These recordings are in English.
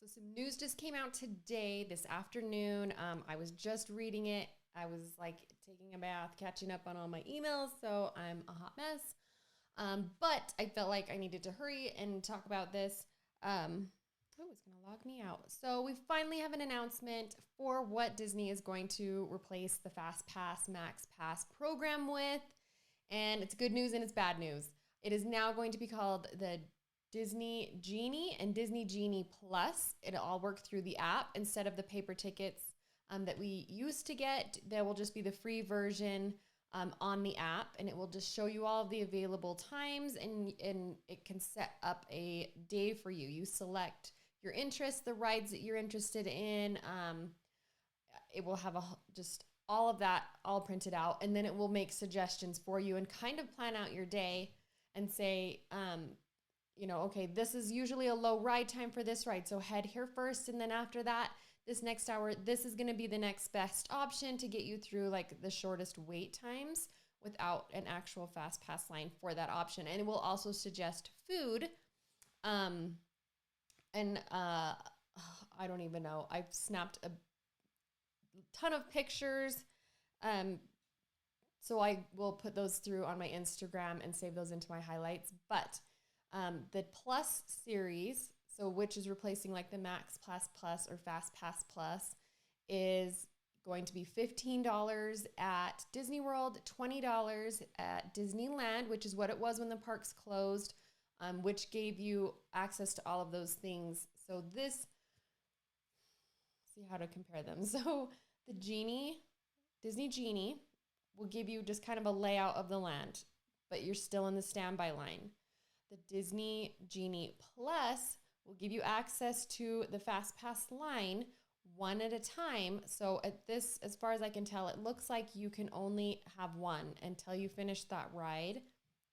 So some news just came out today, this afternoon. I was just reading it. I was like taking a bath, catching up on all my emails, so I'm a hot mess. But I felt like I needed to hurry and talk about this. Oh, it's going to log me out. So we finally have an announcement for what Disney is going to replace the Fast Pass Max Pass program with. And it's good news and it's bad news. It is now going to be called the Disney Genie and Disney Genie Plus. It'll all work through the app instead of the paper tickets that we used to get. There will just be the free version on the app, and it will just show you all of the available times, and it can set up a day for you. You select your interests, the rides that you're interested in. It will have just all of that all printed out, and then it will make suggestions for you and kind of plan out your day and say, okay, this is usually a low ride time for this ride, so head here first, and then after that, this next hour, this is going to be the next best option to get you through like the shortest wait times without an actual fast pass line for that option. And it will also suggest food. I don't even know. I've snapped a ton of pictures. So I will put those through on my Instagram and save those into my highlights. But the Plus series, so which is replacing like the Max Pass Plus or Fast Pass Plus, is going to be $15 at Disney World, $20 at Disneyland, which is what it was when the parks closed, which gave you access to all of those things. So see how to compare them. So the Disney Genie will give you just kind of a layout of the land, but you're still in the standby line. The Disney Genie Plus will give you access to the Fast Pass line one at a time. So at this, as far as I can tell, it looks like you can only have one until you finish that ride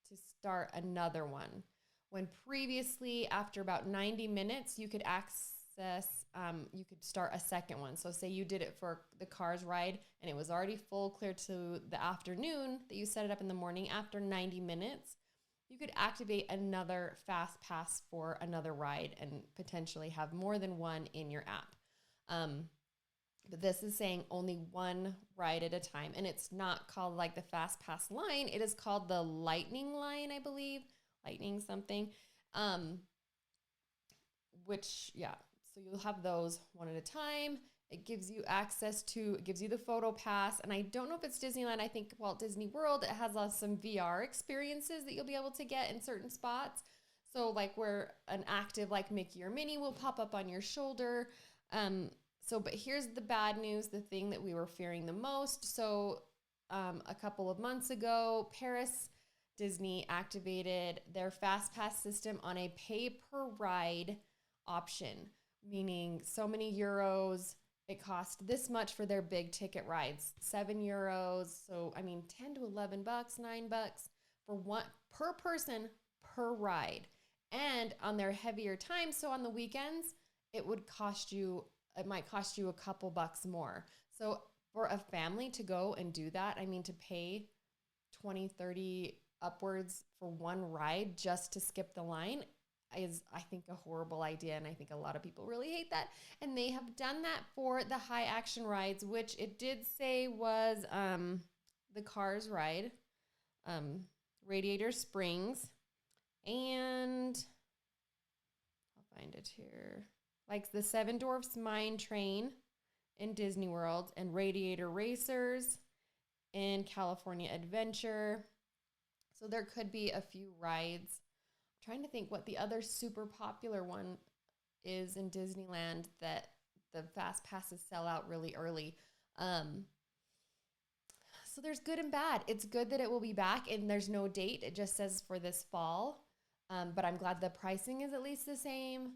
to start another one. When previously, after about 90 minutes, you could you could start a second one. So say you did it for the Cars ride and it was already full clear to the afternoon that you set it up in the morning. After 90 minutes, you could activate another Fast Pass for another ride and potentially have more than one in your app. But this is saying only one ride at a time. And it's not called like the Fast Pass line. It is called the Lightning line, I believe. Lightning something. So you'll have those one at a time. It gives you it gives you the photo pass. And I don't know if it's Disneyland. I think Walt Disney World, it has some VR experiences that you'll be able to get in certain spots. So like where an active like Mickey or Minnie will pop up on your shoulder. But here's the bad news, the thing that we were fearing the most. So a couple of months ago, Paris Disney activated their Fast Pass system on a pay per ride option, meaning so many euros. It cost this much for their big ticket rides, €7. So, 10 to $11, $9 for one per person per ride. And on their heavier times, so on the weekends, it might cost you a couple bucks more. So for a family to go and do that, to pay 20, 30 upwards for one ride just to skip the line is, I think, a horrible idea. And I think a lot of people really hate that. And they have done that for the high action rides, which it did say was the Cars ride, Radiator Springs, and I'll find it here. Like the Seven Dwarfs Mine Train in Disney World and Radiator Racers in California Adventure. So there could be a few rides. I'm trying to think what the other super popular one is in Disneyland that the Fast Passes sell out really early. So there's good and bad. It's good that it will be back and there's no date. It just says for this fall. But I'm glad the pricing is at least the same.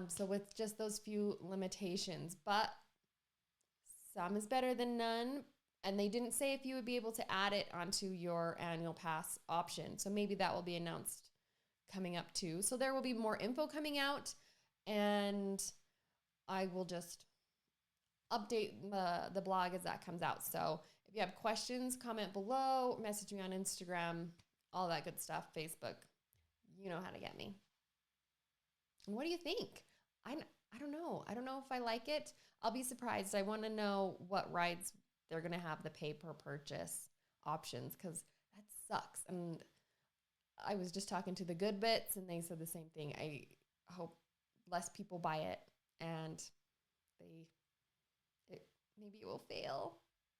So with just those few limitations, but some is better than none. And they didn't say if you would be able to add it onto your annual pass option. So maybe that will be announced coming up too. So there will be more info coming out, and I will just update the blog as that comes out. So if you have questions, comment below, message me on Instagram, all that good stuff, Facebook. You know how to get me. And what do you think? I don't know. I don't know if I like it. I'll be surprised. I want to know what rides they're going to have the pay per purchase options because that sucks. And I was just talking to the Good Bits and they said the same thing. I hope less people buy it and maybe it will fail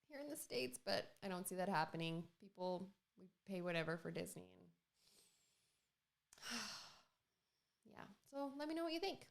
here in the States, but I don't see that happening. People, we pay whatever for Disney. And yeah. So let me know what you think.